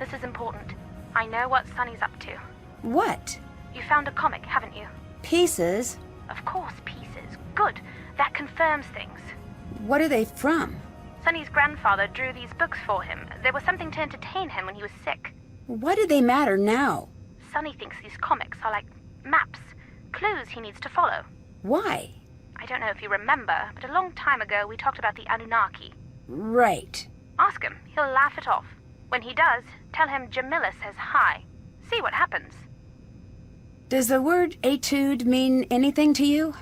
This is important. I know what Sunny's up to. What? You found a comic, haven't you? Pieces? Of course, pieces. Good. That confirms things. What are they from? Sunny's grandfather drew these books for him. There was something to entertain him when he was sick. Why do they matter now? Sunny thinks these comics are like maps, clues he needs to follow. Why? I don't know if you remember, but a long time ago we talked about the Anunnaki. Right. Ask him. He'll laugh it off. When he does, tell him Jamila says hi. See what happens. Does the word etude mean anything to you?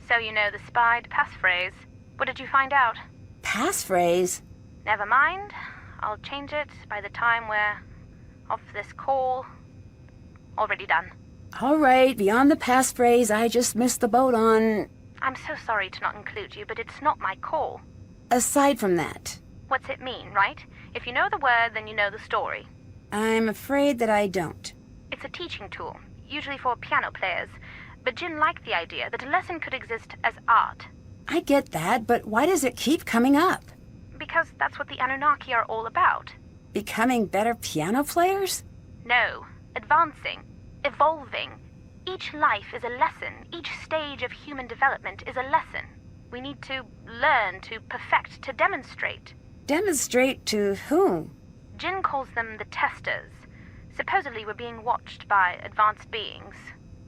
So you know the spied passphrase. What did you find out? Passphrase? Never mind. I'll change it by the time we're off this call. Already done. All right, beyond the passphrase I just missed the boat on. I'm so sorry to not include you, but it's not my call. Aside from that. What's it mean, right? If you know the word, then you know the story. I'm afraid that I don't. It's a teaching tool, usually for piano players. But Jin liked the idea that a lesson could exist as art. I get that, but why does it keep coming up? Because that's what the Anunnaki are all about. Becoming better piano players? No, advancing, evolving. Each life is a lesson. Each stage of human development is a lesson. We need to learn, to perfect, to demonstrate. Demonstrate to whom? Jin calls them the testers. Supposedly we're being watched by advanced beings.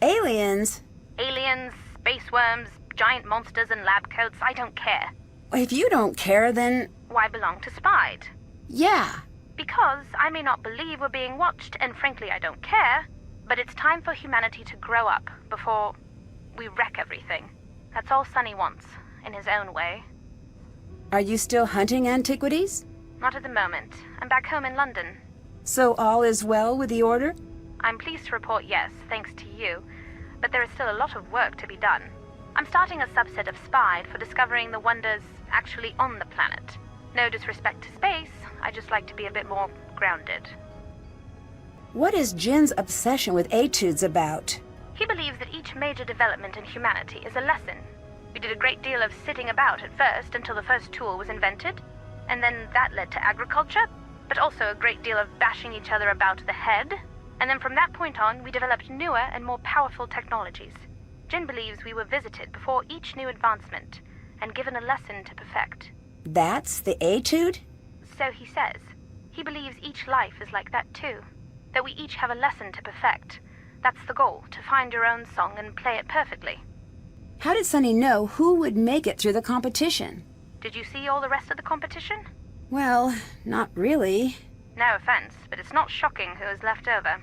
Aliens? Aliens, space worms, giant monsters and lab coats, I don't care. If you don't care, then... Why belong to Spied? Yeah. Because I may not believe we're being watched, and frankly I don't care, but it's time for humanity to grow up before we wreck everything. That's all Sunny wants, in his own way. Are you still hunting antiquities? Not at the moment. I'm back home in London. So all is well with the Order? I'm pleased to report yes, thanks to you, but there is still a lot of work to be done. I'm starting a subset of Spied for discovering the wonders actually on the planet. No disrespect to space, I just like to be a bit more grounded. What is Jin's obsession with etudes about? He believes that each major development in humanity is a lesson. We did a great deal of sitting about at first until the first tool was invented, and then that led to agriculture, but also a great deal of bashing each other about the head, and then from that point on we developed newer and more powerful technologies. Jin believes we were visited before each new advancement, and given a lesson to perfect. That's the etude? So he says. He believes each life is like that too, that we each have a lesson to perfect. That's the goal, to find your own song and play it perfectly. How did Sunny know who would make it through the competition? Did you see all the rest of the competition? Well, not really. No offense, but it's not shocking who is left over.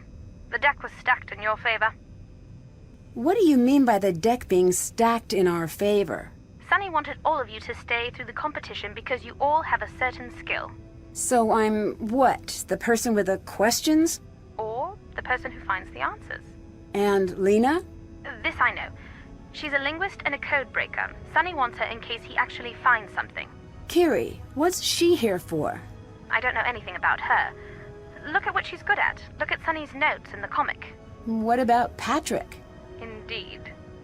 The deck was stacked in your favor. What do you mean by the deck being stacked in our favor? Sunny wanted all of you to stay through the competition because you all have a certain skill. So I'm what? The person with the questions? Or the person who finds the answers. And Lena? This I know. She's a linguist and a code breaker. Sunny wants her in case he actually finds something. Kiri, what's she here for? I don't know anything about her. Look at what she's good at. Look at Sunny's notes in the comic. What about Patrick? Indeed.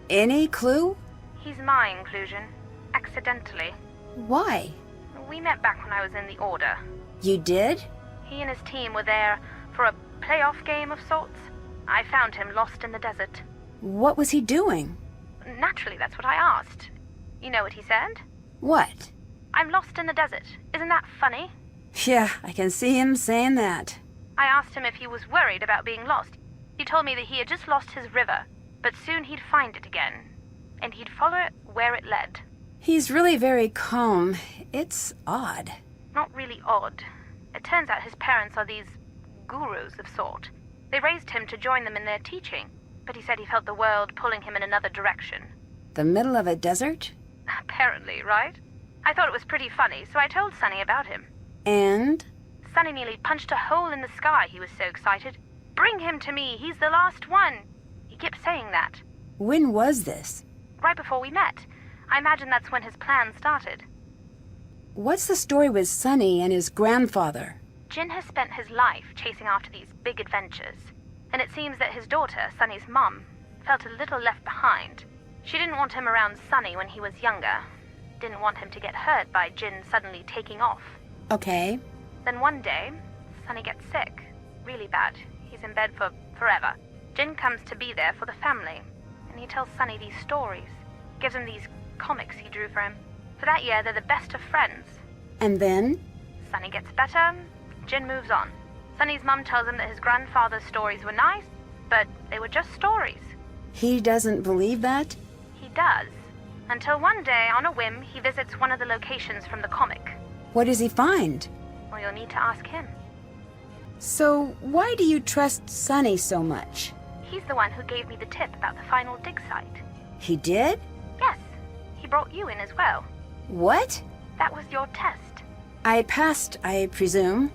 Any clue? He's my inclusion. Accidentally. Why? We met back when I was in the Order. You did? He and his team were there for a playoff game of sorts. I found him lost in the desert. What was he doing? Naturally, that's what I asked. You know what he said? What? I'm lost in the desert. Isn't that funny? Yeah, I can see him saying that. I asked him if he was worried about being lost. He told me that he had just lost his river, but soon he'd find it again, and he'd follow it where it led. He's really very calm. It's odd. Not really odd. It turns out his parents are these gurus of sort. They raised him to join them in their teaching, but he said he felt the world pulling him in another direction. The middle of a desert? Apparently, right? I thought it was pretty funny, so I told Sunny about him. And? Sunny nearly punched a hole in the sky, he was so excited. Bring him to me, he's the last one. He kept saying that. When was this? Right before we met. I imagine that's when his plan started. What's the story with Sunny and his grandfather? Jin has spent his life chasing after these big adventures, and it seems that his daughter, Sunny's mum, felt a little left behind. She didn't want him around Sunny when he was younger. Didn't want him to get hurt by Jin suddenly taking off. Okay. Then one day, Sunny gets sick. Really bad. He's in bed for forever. Jin comes to be there for the family, and he tells Sunny these stories. Gives him these comics he drew for him. For that year, they're the best of friends. And then? Sunny gets better, Jin moves on. Sunny's mum tells him that his grandfather's stories were nice, but they were just stories. He doesn't believe that? He does. Until one day, on a whim, he visits one of the locations from the comic. What does he find? Well, you'll need to ask him. So, why do you trust Sunny so much? He's the one who gave me the tip about the final dig site. He did? Yes. He brought you in as well. What? That was your test. I passed, I presume.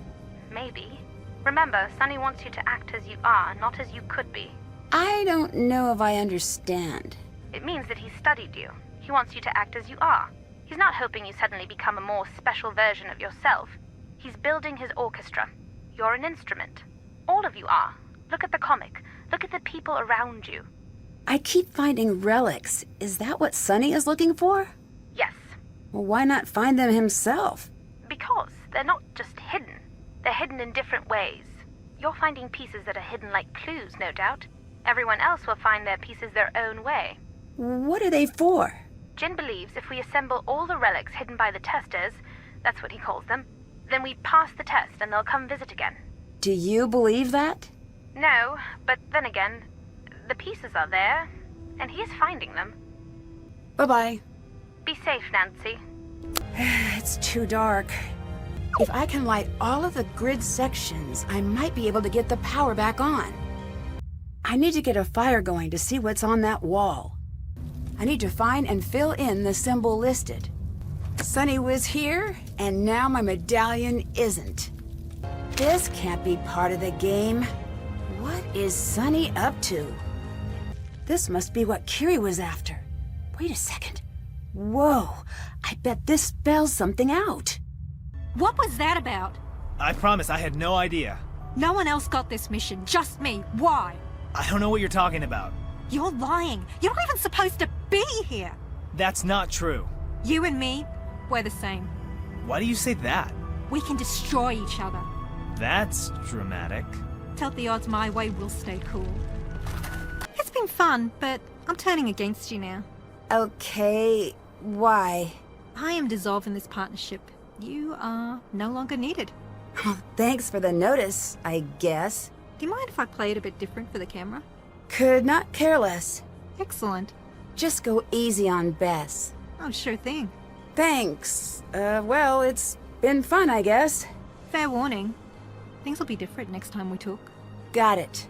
Maybe. Remember, Sunny wants you to act as you are, not as you could be. I don't know if I understand. It means that he studied you. He wants you to act as you are. He's not hoping you suddenly become a more special version of yourself. He's building his orchestra. You're an instrument. All of you are. Look at the comic. Look at the people around you. I keep finding relics. Is that what Sunny is looking for? Yes. Well, why not find them himself? Because they're not just hidden. They're hidden in different ways. You're finding pieces that are hidden like clues, no doubt. Everyone else will find their pieces their own way. What are they for? Jin believes if we assemble all the relics hidden by the testers, that's what he calls them, then we pass the test and they'll come visit again. Do you believe that? No, but then again, the pieces are there, and he is finding them. Bye-bye. Be safe, Nancy. It's too dark. If I can light all of the grid sections, I might be able to get the power back on. I need to get a fire going to see what's on that wall. I need to find and fill in the symbol listed. Sunny was here, and now my medallion isn't. This can't be part of the game. What is Sunny up to? This must be what Kiri was after. Wait a second. Whoa, I bet this spells something out. What was that about? I promise I had no idea. No one else got this mission, just me. Why? I don't know what you're talking about. You're lying. You're not even supposed to be here. That's not true. You and me, we're the same. Why do you say that? We can destroy each other. That's dramatic. Tilt the odds my way, we'll stay cool. It's been fun, but I'm turning against you now. Okay, why? I am dissolving this partnership. You are no longer needed. Oh, thanks for the notice, I guess. Do you mind if I play it a bit different for the camera? Could not care less. Excellent. Just go easy on Bess. Oh, sure thing. Thanks. Well, it's been fun, I guess. Fair warning. Things will be different next time we talk. Got it.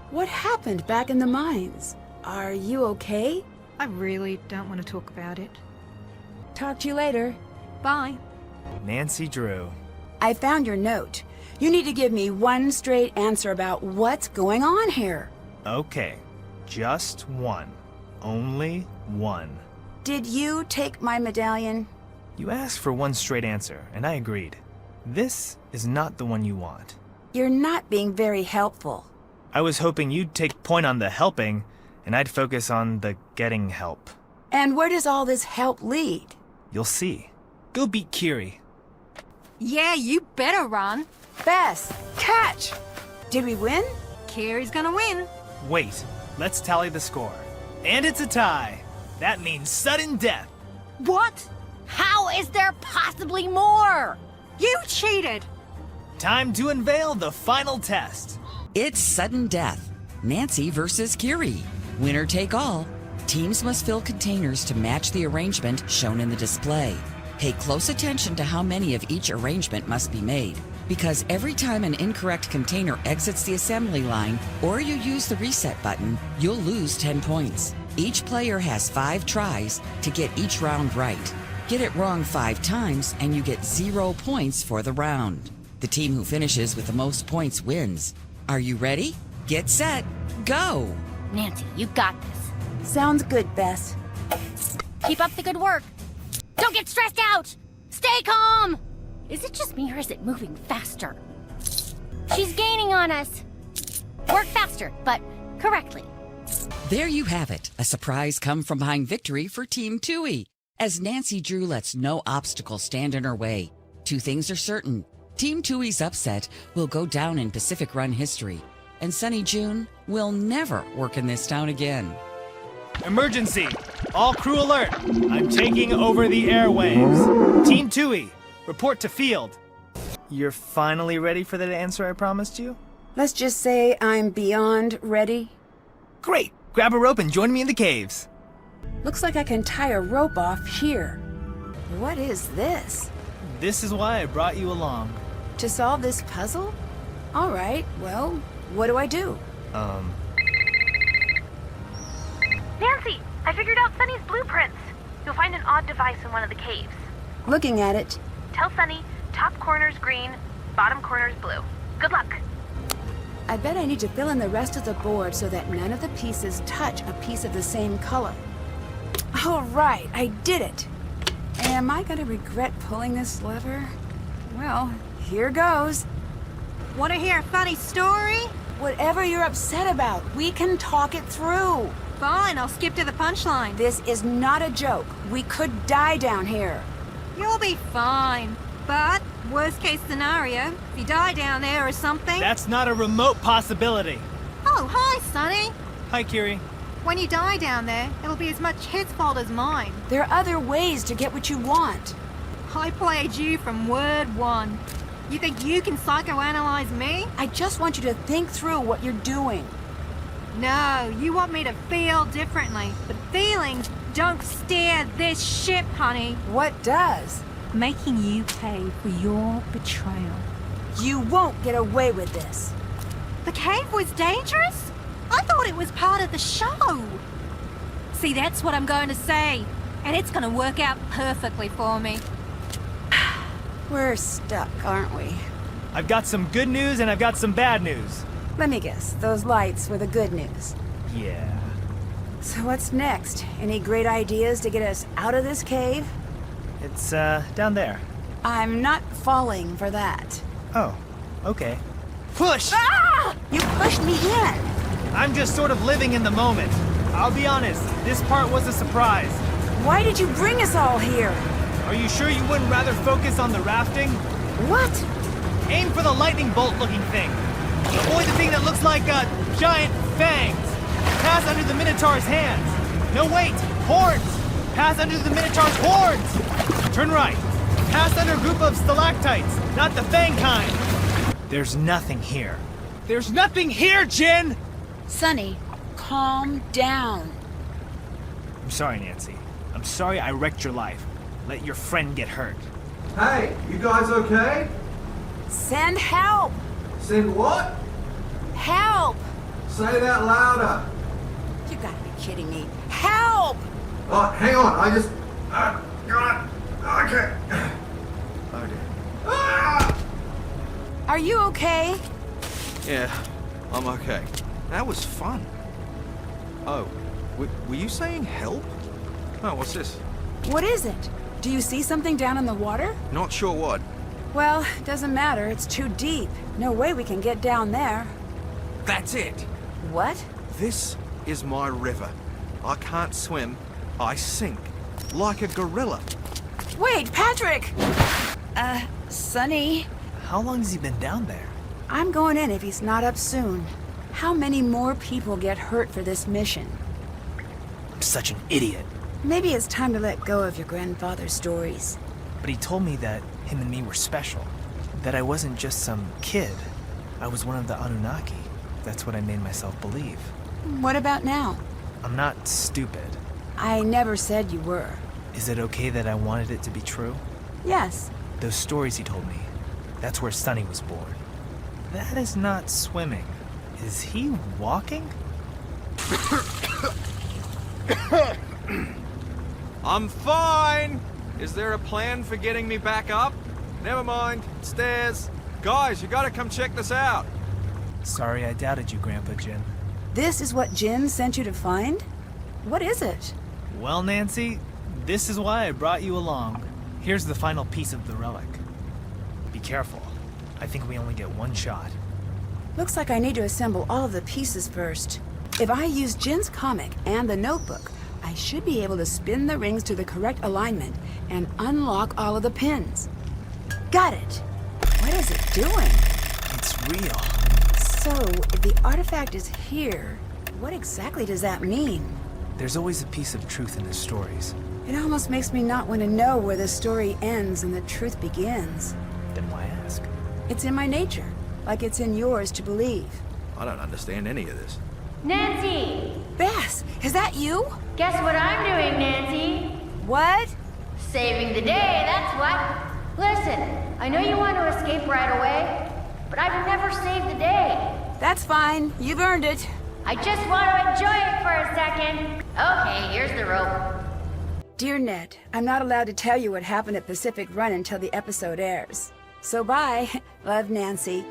What happened back in the mines? Are you okay? I really don't want to talk about it. Talk to you later. Bye. Nancy Drew. I found your note. You need to give me one straight answer about what's going on here. Okay, just one. Only one. Did you take my medallion? You asked for one straight answer, and I agreed. This is not the one you want. You're not being very helpful. I was hoping you'd take point on the helping, and I'd focus on the getting help. And where does all this help lead? You'll see. Go beat Kiri. Yeah, you better run. Bess, catch! Did we win? Kiri's gonna win. Wait, let's tally the score. And it's a tie. That means sudden death. What? How is there possibly more? You cheated! Time to unveil the final test. It's sudden death. Nancy versus Kiri. Winner take all. Teams must fill containers to match the arrangement shown in the display. Pay close attention to how many of each arrangement must be made, because every time an incorrect container exits the assembly line or you use the reset button, you'll lose 10 points. Each player has 5 tries to get each round right. Get it wrong 5 times and you get 0 points for the round. The team who finishes with the most points wins. Are you ready? Get set, go! Nancy, you got this. Sounds good, Bess. Keep up the good work. Don't get stressed out! Stay calm! Is it just me or is it moving faster? She's gaining on us. Work faster, but correctly. There you have it, a surprise come from behind victory for Team Tui, as Nancy Drew lets no obstacle stand in her way. 2 things are certain. Team Tui's upset will go down in Pacific Run history, and Sunny June will never work in this town again. Emergency! All crew alert! I'm taking over the airwaves. Team Tui, report to field. You're finally ready for that answer I promised you? Let's just say I'm beyond ready. Great! Grab a rope and join me in the caves. Looks like I can tie a rope off here. What is this? This is why I brought you along. To solve this puzzle? All right, well, what do I do? Nancy, I figured out Sunny's blueprints. You'll find an odd device in one of the caves. Looking at it. Tell Sunny, top corner's green, bottom corner's blue. Good luck. I bet I need to fill in the rest of the board so that none of the pieces touch a piece of the same color. All right, I did it. Am I gonna regret pulling this lever? Well, here goes. Want to hear a funny story? Whatever you're upset about, we can talk it through. Fine, I'll skip to the punchline. This is not a joke. We could die down here. You'll be fine. But, worst case scenario, if you die down there or something... That's not a remote possibility. Oh, hi, Sonny. Hi, Kiri. When you die down there, it'll be as much his fault as mine. There are other ways to get what you want. I played you from word one. You think you can psychoanalyze me? I just want you to think through what you're doing. No, you want me to feel differently. But feelings don't steer this ship, honey. What does? Making you pay for your betrayal. You won't get away with this. The cave was dangerous? I thought it was part of the show. See, that's what I'm going to say. And it's going to work out perfectly for me. We're stuck, aren't we? I've got some good news and I've got some bad news. Let me guess, those lights were the good news. Yeah. So what's next? Any great ideas to get us out of this cave? It's, down there. I'm not falling for that. Oh, okay. Push! Ah! You pushed me in! I'm just sort of living in the moment. I'll be honest, this part was a surprise. Why did you bring us all here? Are you sure you wouldn't rather focus on the rafting? What? Aim for the lightning bolt looking thing. Avoid the thing that looks like, giant fangs. Pass under the Minotaur's hands. No, wait! Horns! Pass under the Minotaur's horns! Turn right. Pass under a group of stalactites, not the fang kind. There's nothing here. There's nothing here, Jin! Sonny, calm down. I'm sorry, Nancy. I'm sorry I wrecked your life. Let your friend get hurt. Hey, you guys okay? Send help! Send what? Help! Say that louder. You gotta be kidding me. Help! Oh, hang on, I just... God. Okay. Oh, dear. Ah! Are you okay? Yeah, I'm okay. That was fun. Oh, were you saying help? Oh, what's this? What is it? Do you see something down in the water? Not sure what. Well, doesn't matter. It's too deep. No way we can get down there. That's it. What? This is my river. I can't swim. I sink. Like a gorilla. Wait, Patrick! Sonny. How long has he been down there? I'm going in if he's not up soon. How many more people get hurt for this mission? I'm such an idiot. Maybe it's time to let go of your grandfather's stories. But he told me that him and me were special. That I wasn't just some kid. I was one of the Anunnaki. That's what I made myself believe. What about now? I'm not stupid. I never said you were. Is it okay that I wanted it to be true? Yes. Those stories he told me, that's where Sunny was born. That is not swimming. Is he walking? I'm fine! Is there a plan for getting me back up? Never mind. Stairs. Guys, you gotta come check this out. Sorry I doubted you, Grandpa Jin. This is what Jin sent you to find? What is it? Well, Nancy, this is why I brought you along. Here's the final piece of the relic. Be careful. I think we only get one shot. Looks like I need to assemble all of the pieces first. If I use Jin's comic and the notebook, I should be able to spin the rings to the correct alignment and unlock all of the pins. Got it! What is it? doing? It's real. So, if the artifact is here, what exactly does that mean? There's always a piece of truth in the stories. It almost makes me not want to know where the story ends and the truth begins. Then why ask? It's in my nature, like it's in yours to believe. I don't understand any of this. Nancy! Bess, is that you? Guess what I'm doing, Nancy? What? Saving the day, that's what. Listen, I know you want to escape right away, but I've never saved the day. That's fine. You've earned it. I just want to enjoy it for a second. Okay, here's the rope. Dear Ned, I'm not allowed to tell you what happened at Pacific Run until the episode airs. So bye. Love, Nancy.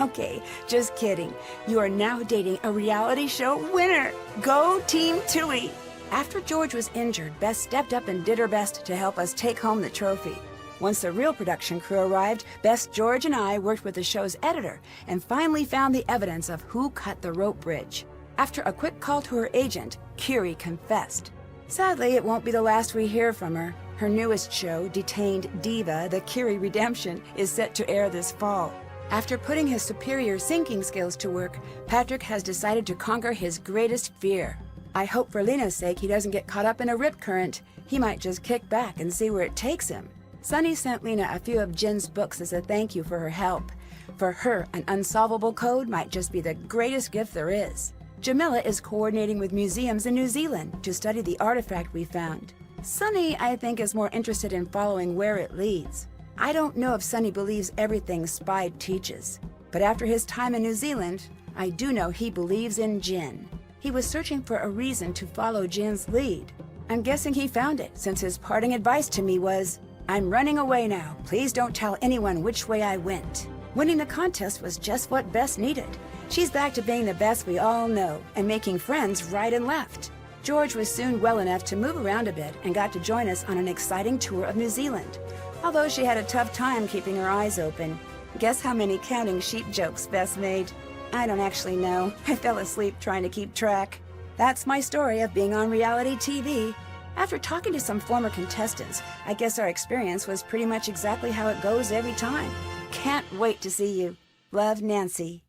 Okay, just kidding. You are now dating a reality show winner. Go Team Tui. After George was injured, Bess stepped up and did her best to help us take home the trophy. Once the real production crew arrived, Bess, George, and I worked with the show's editor and finally found the evidence of who cut the rope bridge. After a quick call to her agent, Curie confessed. Sadly, it won't be the last we hear from her. Her newest show, Detained Diva, The Curie Redemption, is set to air this fall. After putting his superior sinking skills to work, Patrick has decided to conquer his greatest fear. I hope for Lena's sake he doesn't get caught up in a rip current. He might just kick back and see where it takes him. Sunny sent Lena a few of Jin's books as a thank you for her help. For her, an unsolvable code might just be the greatest gift there is. Jamila is coordinating with museums in New Zealand to study the artifact we found. Sunny, I think, is more interested in following where it leads. I don't know if Sunny believes everything Spy teaches, but after his time in New Zealand, I do know he believes in Jin. He was searching for a reason to follow Jin's lead. I'm guessing he found it, since his parting advice to me was, "I'm running away now. Please don't tell anyone which way I went." Winning the contest was just what Bess needed. She's back to being the best we all know, and making friends right and left. George was soon well enough to move around a bit and got to join us on an exciting tour of New Zealand. Although she had a tough time keeping her eyes open. Guess how many counting sheep jokes Bess made? I don't actually know. I fell asleep trying to keep track. That's my story of being on reality TV. After talking to some former contestants, I guess our experience was pretty much exactly how it goes every time. Can't wait to see you. Love, Nancy.